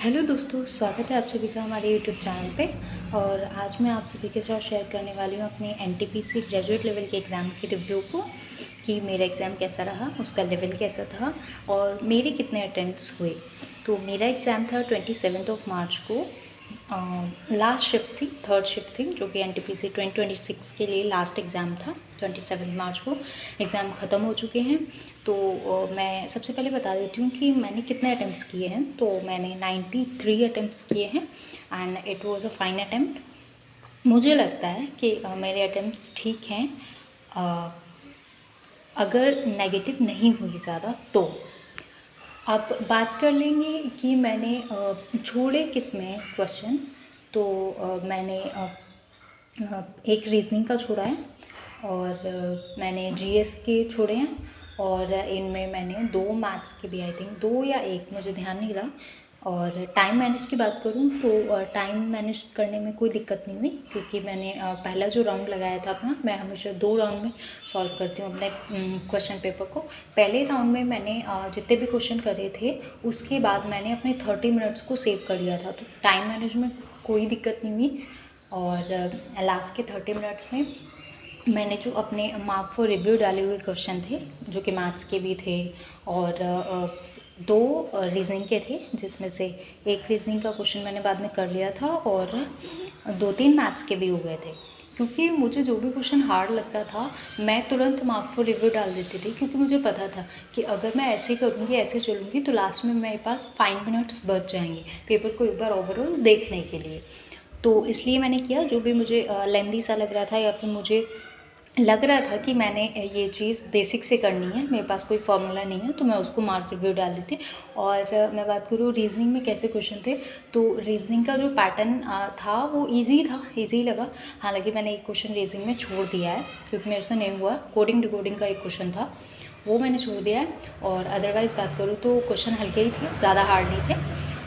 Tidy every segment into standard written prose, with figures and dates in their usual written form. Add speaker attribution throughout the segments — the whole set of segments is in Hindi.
Speaker 1: हेलो दोस्तों, स्वागत है आप सभी का हमारे यूट्यूब चैनल पे। और आज मैं आप सभी के साथ शेयर करने वाली हूँ अपने एनटीपीसी ग्रेजुएट लेवल के एग्ज़ाम के रिव्यू को कि मेरा एग्ज़ाम कैसा रहा, उसका लेवल कैसा था और मेरे कितने अटेम्प्ट्स हुए। तो मेरा एग्ज़ाम था 27 मार्च को। लास्ट शिफ्ट थी, थर्ड शिफ्ट थी, जो कि एनटीपीसी 2026 के लिए लास्ट एग्ज़ाम था। 27 मार्च को एग्ज़ाम ख़त्म हो चुके हैं। तो मैं सबसे पहले बता देती हूँ कि मैंने कितने अटैम्प्ट्स किए हैं। तो मैंने 93 अटैम्प्ट्स किए हैं and it was a fine attempt. मुझे लगता है कि मेरे अटैम्प्ट्स ठीक हैं, अगर नेगेटिव नहीं हुई ज़्यादा तो। अब बात कर लेंगे कि मैंने छोड़े किस में क्वेश्चन। तो मैंने एक रीजनिंग का छोड़ा है और मैंने जीएस के छोड़े हैं और इनमें मैंने 2 मैथ्स के भी, आई थिंक 2 या 1, मुझे ध्यान नहीं रहा। और टाइम मैनेज की बात करूँ तो टाइम मैनेज करने में कोई दिक्कत नहीं हुई, क्योंकि मैंने पहला जो राउंड लगाया था अपना, मैं हमेशा 2 राउंड में सॉल्व करती हूँ अपने क्वेश्चन पेपर को। पहले राउंड में मैंने जितने भी क्वेश्चन करे थे उसके बाद मैंने अपने 30 मिनट्स को सेव कर लिया था, तो टाइम मैनेजमेंट कोई दिक्कत नहीं हुई। और लास्ट के 30 मिनट्स में मैंने जो अपने मार्क फॉर रिव्यू डाले हुए क्वेश्चन थे, जो कि मैथ्स के भी थे और 2 रीजनिंग के थे, जिसमें से एक रीजनिंग का क्वेश्चन मैंने बाद में कर लिया था और 2-3 मैथ्स के भी हो गए थे। क्योंकि मुझे जो भी क्वेश्चन हार्ड लगता था मैं तुरंत मार्क फॉर रिव्यू डाल देती थी, क्योंकि मुझे पता था कि अगर मैं ऐसे करूँगी, ऐसे चलूँगी, तो लास्ट में मेरे पास 5 मिनट्स बच जाएंगे पेपर को एक बार ओवरऑल देखने के लिए। तो इसलिए मैंने किया, जो भी मुझे लेंदी सा लग रहा था या फिर मुझे लग रहा था कि मैंने ये चीज़ बेसिक से करनी है, मेरे पास कोई फार्मूला नहीं है, तो मैं उसको मार्क रिव्यू डाल दी थी। और मैं बात करूँ रीजनिंग में कैसे क्वेश्चन थे, तो रीजनिंग का जो पैटर्न था वो इजी था, इजी लगा। हालांकि मैंने एक क्वेश्चन रीजनिंग में छोड़ दिया है क्योंकि मेरे से नहीं हुआ। कोडिंग डिकोडिंग का एक क्वेश्चन था, वो मैंने छोड़ दिया है। और अदरवाइज़ बात करूँ तो क्वेश्चन हल्के ही थे, ज़्यादा हार्ड नहीं थे।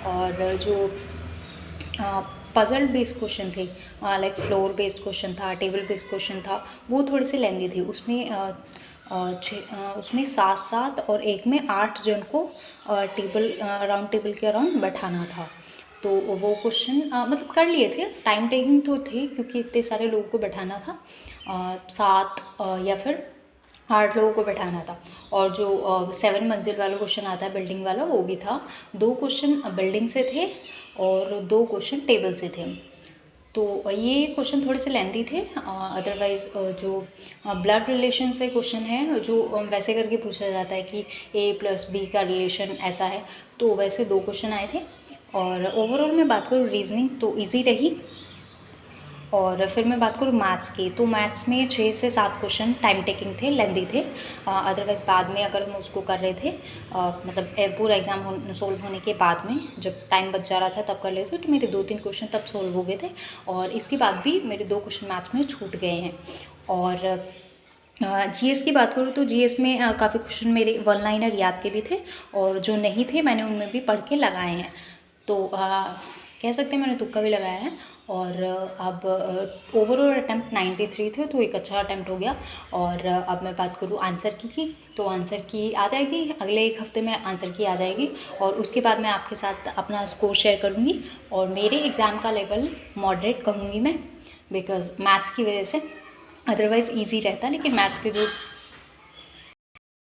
Speaker 1: और जो पज़ल बेस्ड क्वेश्चन थे, लाइक फ्लोर बेस्ड क्वेश्चन था, टेबल बेस्ड क्वेश्चन था, वो थोड़े से लेंदी थे। उसमें 7-7 और एक में 8 जन को राउंड टेबल के अराउंड बैठाना था। तो वो क्वेश्चन मतलब कर लिए थे, टाइम टेकिंग तो थे क्योंकि इतने सारे लोगों को बैठाना था। 7 या फिर 8 लोगों को बैठाना था। और जो 7 मंजिल वाला क्वेश्चन आता है, बिल्डिंग वाला, वो भी था। 2 क्वेश्चन बिल्डिंग से थे और 2 क्वेश्चन टेबल से थे। तो ये क्वेश्चन थोड़े से लेंदी थे। अदरवाइज़ जो ब्लड रिलेशन से क्वेश्चन है, जो वैसे करके पूछा जाता है कि A+B का रिलेशन ऐसा है, तो वैसे 2 क्वेश्चन आए थे। और ओवरऑल मैं बात करूँ रीजनिंग तो ईजी रही। और फिर मैं बात करूँ मैथ्स की, तो मैथ्स में 6 से 7 क्वेश्चन टाइम टेकिंग थे, लेंदी थे। अदरवाइज़ बाद में अगर हम उसको कर रहे थे, मतलब पूरा एग्ज़ाम सोल्व होने के बाद में जब टाइम बच जा रहा था तब कर लेते, तो मेरे 2-3 क्वेश्चन तब सोल्व हो गए थे। और इसके बाद भी मेरे 2 क्वेश्चन मैथ्स में छूट गए हैं। और जीएस की बात करूँ तो जीएस में काफ़ी क्वेश्चन मेरे वन लाइनर याद के भी थे और जो नहीं थे मैंने उनमें भी पढ़ के लगाए हैं। तो कह सकते हैं मैंने तुक्का भी लगाया है। और अब ओवरऑल अटैम्प्ट 93 थे, तो एक अच्छा अटैम्प्ट हो गया। और अब मैं बात करूँ आंसर की, तो आंसर की आ जाएगी अगले 1 हफ्ते में, आंसर की आ जाएगी। और उसके बाद मैं आपके साथ अपना स्कोर शेयर करूँगी। और मेरे एग्ज़ाम का लेवल मॉडरेट कहूँगी मैं, बिकॉज़ मैथ्स की वजह से। अदरवाइज़ ईजी रहता, लेकिन मैथ्स के जो